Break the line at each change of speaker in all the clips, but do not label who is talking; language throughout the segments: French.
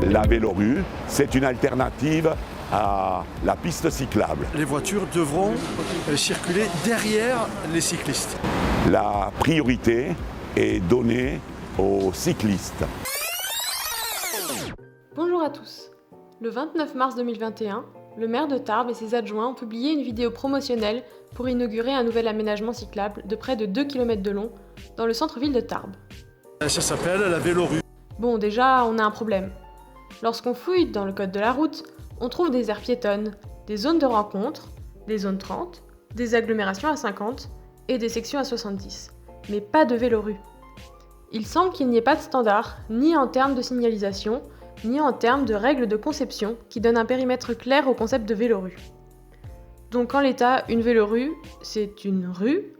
La vélorue, c'est une alternative à la piste cyclable.
Les voitures devront circuler derrière les cyclistes.
La priorité est donnée aux cyclistes.
Bonjour à tous. Le 29 mars 2021, le maire de Tarbes et ses adjoints ont publié une vidéo promotionnelle pour inaugurer un nouvel aménagement cyclable de près de 2 km de long dans le centre-ville de Tarbes.
Ça s'appelle la vélorue.
Bon, déjà, on a un problème. Lorsqu'on fouille dans le code de la route, on trouve des aires piétonnes, des zones de rencontre, des zones 30, des agglomérations à 50 et des sections à 70, mais pas de vélorue. Il semble qu'il n'y ait pas de standard, ni en termes de signalisation, ni en termes de règles de conception qui donnent un périmètre clair au concept de vélorue. Donc en l'état, une vélorue, c'est une rue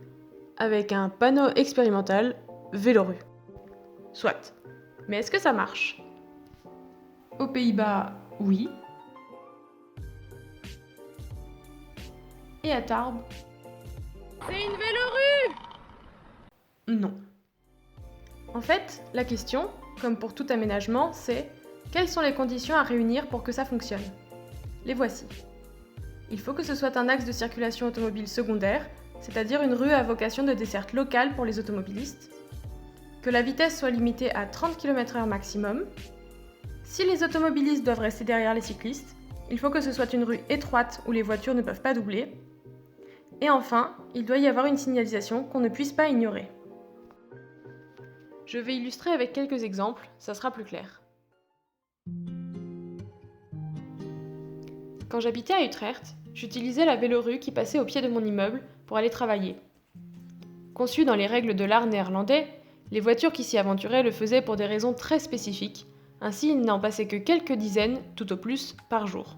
avec un panneau expérimental vélorue. Soit. Mais est-ce que ça marche ? Aux Pays-Bas, oui. Et à Tarbes ?
C'est une vélorue !
Non. En fait, la question, comme pour tout aménagement, c'est quelles sont les conditions à réunir pour que ça fonctionne ? Les voici. Il faut que ce soit un axe de circulation automobile secondaire, c'est-à-dire une rue à vocation de desserte locale pour les automobilistes, que la vitesse soit limitée à 30 km/h maximum. Si les automobilistes doivent rester derrière les cyclistes, il faut que ce soit une rue étroite où les voitures ne peuvent pas doubler. Et enfin, il doit y avoir une signalisation qu'on ne puisse pas ignorer. Je vais illustrer avec quelques exemples, ça sera plus clair. Quand j'habitais à Utrecht, j'utilisais la vélorue qui passait au pied de mon immeuble pour aller travailler. Conçue dans les règles de l'art néerlandais, les voitures qui s'y aventuraient le faisaient pour des raisons très spécifiques, ainsi il n'en passait que quelques dizaines, tout au plus, par jour.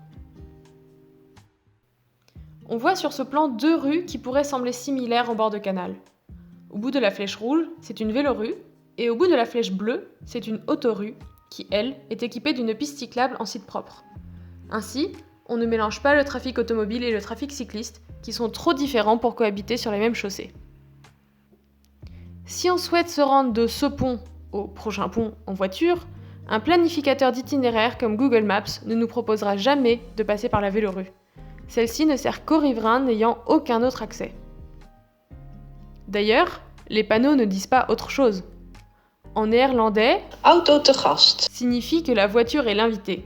On voit sur ce plan deux rues qui pourraient sembler similaires en bord de canal. Au bout de la flèche rouge, c'est une vélorue, et au bout de la flèche bleue, c'est une autorue, qui, elle, est équipée d'une piste cyclable en site propre. Ainsi, on ne mélange pas le trafic automobile et le trafic cycliste, qui sont trop différents pour cohabiter sur les mêmes chaussées. Si on souhaite se rendre de ce pont au prochain pont en voiture, un planificateur d'itinéraire comme Google Maps ne nous proposera jamais de passer par la vélorue. Celle-ci ne sert qu'aux riverains n'ayant aucun autre accès. D'ailleurs, les panneaux ne disent pas autre chose. En néerlandais,
Auto te gast
signifie que la voiture est l'invité.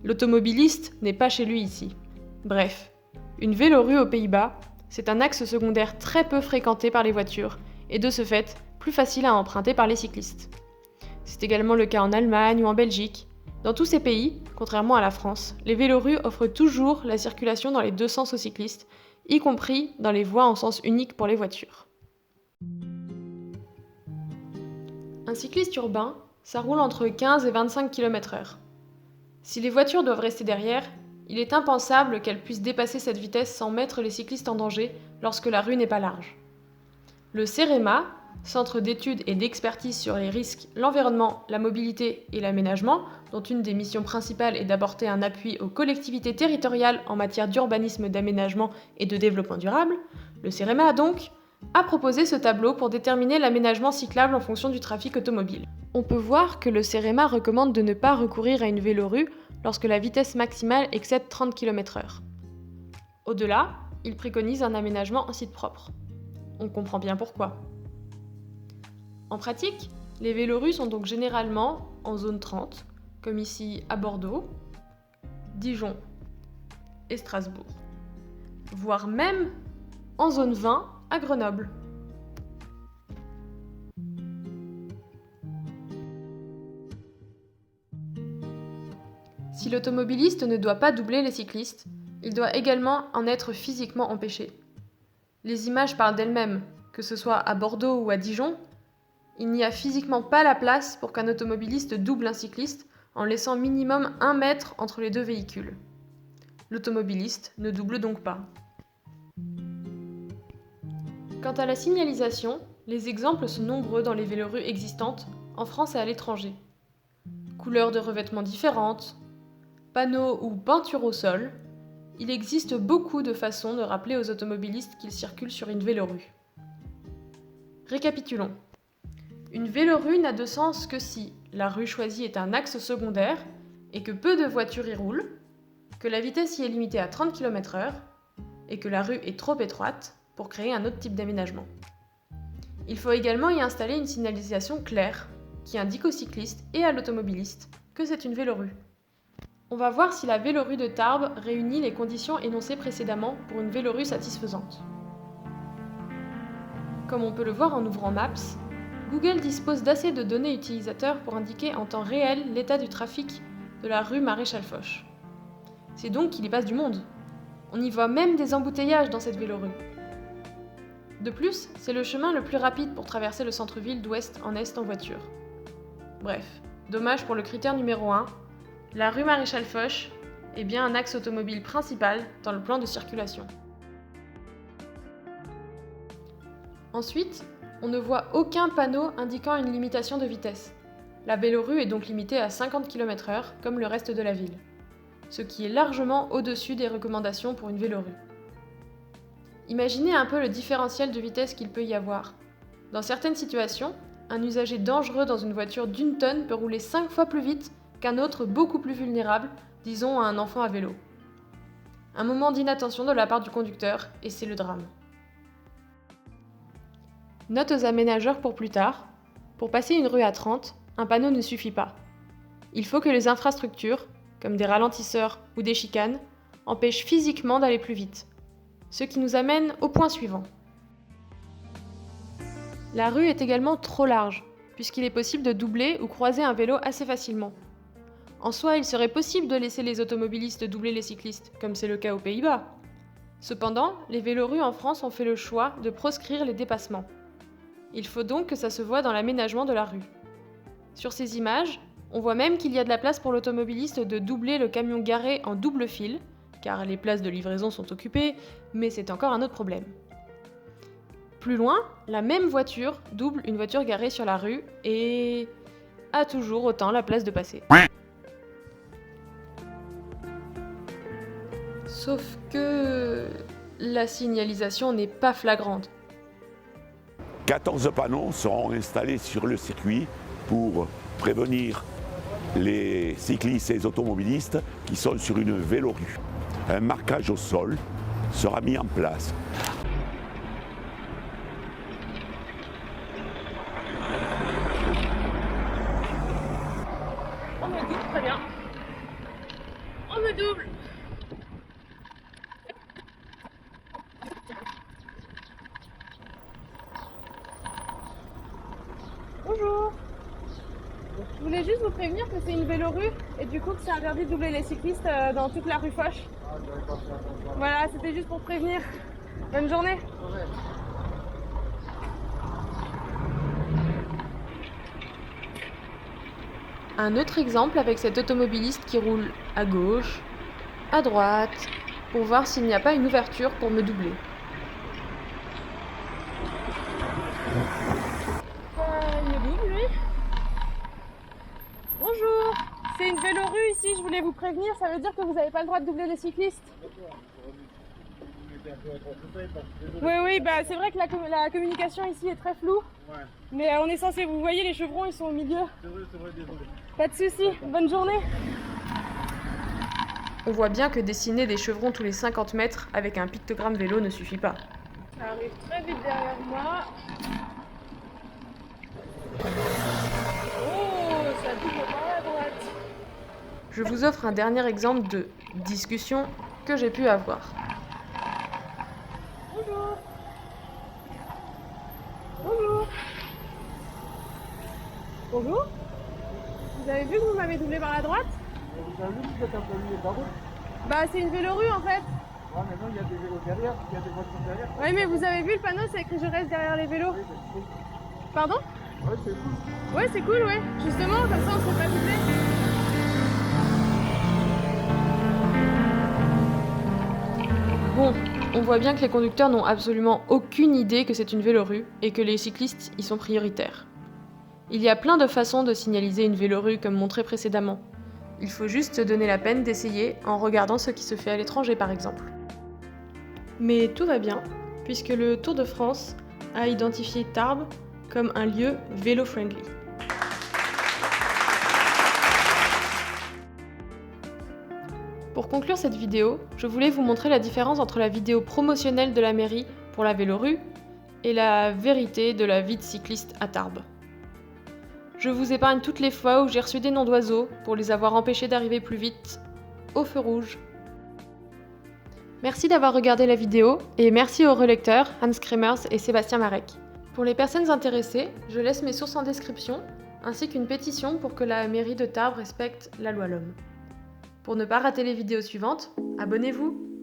L'automobiliste n'est pas chez lui ici. Bref, une vélorue aux Pays-Bas, c'est un axe secondaire très peu fréquenté par les voitures et de ce fait, plus facile à emprunter par les cyclistes. C'est également le cas en Allemagne ou en Belgique. Dans tous ces pays, contrairement à la France, les vélorues offrent toujours la circulation dans les deux sens aux cyclistes, y compris dans les voies en sens unique pour les voitures. Un cycliste urbain, ça roule entre 15 et 25 km/h. Si les voitures doivent rester derrière, il est impensable qu'elles puissent dépasser cette vitesse sans mettre les cyclistes en danger lorsque la rue n'est pas large. Le CEREMA, Centre d'études et d'expertise sur les risques, l'environnement, la mobilité et l'aménagement, dont une des missions principales est d'apporter un appui aux collectivités territoriales en matière d'urbanisme, d'aménagement et de développement durable, le CEREMA a proposé ce tableau pour déterminer l'aménagement cyclable en fonction du trafic automobile. On peut voir que le CEREMA recommande de ne pas recourir à une vélorue lorsque la vitesse maximale excède 30 km/h. Au-delà, il préconise un aménagement en site propre. On comprend bien pourquoi. En pratique, les vélorues sont donc généralement en zone 30, comme ici à Bordeaux, Dijon et Strasbourg, voire même en zone 20 à Grenoble. Si l'automobiliste ne doit pas doubler les cyclistes, il doit également en être physiquement empêché. Les images parlent d'elles-mêmes, que ce soit à Bordeaux ou à Dijon, il n'y a physiquement pas la place pour qu'un automobiliste double un cycliste en laissant minimum 1 mètre entre les deux véhicules. L'automobiliste ne double donc pas. Quant à la signalisation, les exemples sont nombreux dans les vélorues existantes, en France et à l'étranger. Couleurs de revêtements différentes, panneaux ou peintures au sol, il existe beaucoup de façons de rappeler aux automobilistes qu'ils circulent sur une vélorue. Récapitulons. Une vélorue n'a de sens que si la rue choisie est un axe secondaire et que peu de voitures y roulent, que la vitesse y est limitée à 30 km/h et que la rue est trop étroite pour créer un autre type d'aménagement. Il faut également y installer une signalisation claire qui indique aux cyclistes et à l'automobiliste que c'est une vélorue. On va voir si la vélorue de Tarbes réunit les conditions énoncées précédemment pour une vélorue satisfaisante. Comme on peut le voir en ouvrant Maps, Google dispose d'assez de données utilisateurs pour indiquer en temps réel l'état du trafic de la rue Maréchal Foch. C'est donc qu'il y passe du monde. On y voit même des embouteillages dans cette vélorue. De plus, c'est le chemin le plus rapide pour traverser le centre-ville d'ouest en est en voiture. Bref, dommage pour le critère numéro 1, la rue Maréchal Foch est bien un axe automobile principal dans le plan de circulation. Ensuite, on ne voit aucun panneau indiquant une limitation de vitesse. La vélorue est donc limitée à 50 km/h comme le reste de la ville, ce qui est largement au-dessus des recommandations pour une vélorue. Imaginez un peu le différentiel de vitesse qu'il peut y avoir. Dans certaines situations, un usager dangereux dans une voiture d'1 tonne peut rouler 5 fois plus vite qu'un autre beaucoup plus vulnérable, disons un enfant à vélo. Un moment d'inattention de la part du conducteur, et c'est le drame. Note aux aménageurs pour plus tard, pour passer une rue à 30, un panneau ne suffit pas. Il faut que les infrastructures, comme des ralentisseurs ou des chicanes, empêchent physiquement d'aller plus vite. Ce qui nous amène au point suivant. La rue est également trop large, puisqu'il est possible de doubler ou croiser un vélo assez facilement. En soi, il serait possible de laisser les automobilistes doubler les cyclistes, comme c'est le cas aux Pays-Bas. Cependant, les vélorues en France ont fait le choix de proscrire les dépassements. Il faut donc que ça se voie dans l'aménagement de la rue. Sur ces images, on voit même qu'il y a de la place pour l'automobiliste de doubler le camion garé en double file, car les places de livraison sont occupées, mais c'est encore un autre problème. Plus loin, la même voiture double une voiture garée sur la rue et a toujours autant la place de passer. Sauf que la signalisation n'est pas flagrante.
14 panneaux seront installés sur le circuit pour prévenir les cyclistes et les automobilistes qui sont sur une vélorue. Un marquage au sol sera mis en place.
On me double, très bien. On me double. Bonjour. Je voulais juste vous prévenir que c'est une vélorue et du coup que c'est interdit de doubler les cyclistes dans toute la rue Foch. Voilà, c'était juste pour prévenir. Bonne journée.
Un autre exemple avec cet automobiliste qui roule à gauche, à droite, pour voir s'il n'y a pas une ouverture pour me doubler.
Il me double, lui. Bonjour. C'est une vélorue ici, je voulais vous prévenir. Ça veut dire que vous n'avez pas le droit de doubler les cyclistes. Oui, bah c'est vrai que la communication ici est très floue.
Ouais.
Mais on est censé, vous voyez, les chevrons, ils sont au milieu.
C'est vrai, désolé.
Pas de soucis, bonne journée.
On voit bien que dessiner des chevrons tous les 50 mètres avec un pictogramme vélo ne suffit pas.
Ça arrive très vite derrière moi. Oh, ça double par la droite.
Je vous offre un dernier exemple de discussion que j'ai pu avoir.
Bonjour. Bonjour. Bonjour. Vous avez vu que vous m'avez doublé par la droite?
Vous avez vu que vous êtes un peu lié par où?
Bah c'est une vélorue en fait.
Ouais, mais non, il y a des vélos derrière, il y a des voitures derrière.
Oui mais vous avez vu le panneau, c'est écrit je reste derrière les vélos.
Oui, c'est cool.
Pardon?
Ouais, c'est cool.
Ouais c'est cool ouais. Justement comme ça on se fait pas doubler.
Bon, on voit bien que les conducteurs n'ont absolument aucune idée que c'est une vélorue et que les cyclistes y sont prioritaires. Il y a plein de façons de signaliser une vélorue comme montré précédemment. Il faut juste se donner la peine d'essayer en regardant ce qui se fait à l'étranger par exemple. Mais tout va bien, puisque le Tour de France a identifié Tarbes comme un lieu vélo-friendly. Pour conclure cette vidéo, je voulais vous montrer la différence entre la vidéo promotionnelle de la mairie pour la vélorue et la vérité de la vie de cycliste à Tarbes. Je vous épargne toutes les fois où j'ai reçu des noms d'oiseaux pour les avoir empêchés d'arriver plus vite au feu rouge. Merci d'avoir regardé la vidéo et merci aux relecteurs Hans Kremers et Sébastien Marek. Pour les personnes intéressées, je laisse mes sources en description, ainsi qu'une pétition pour que la mairie de Tarbes respecte la loi LOM. Pour ne pas rater les vidéos suivantes, abonnez-vous!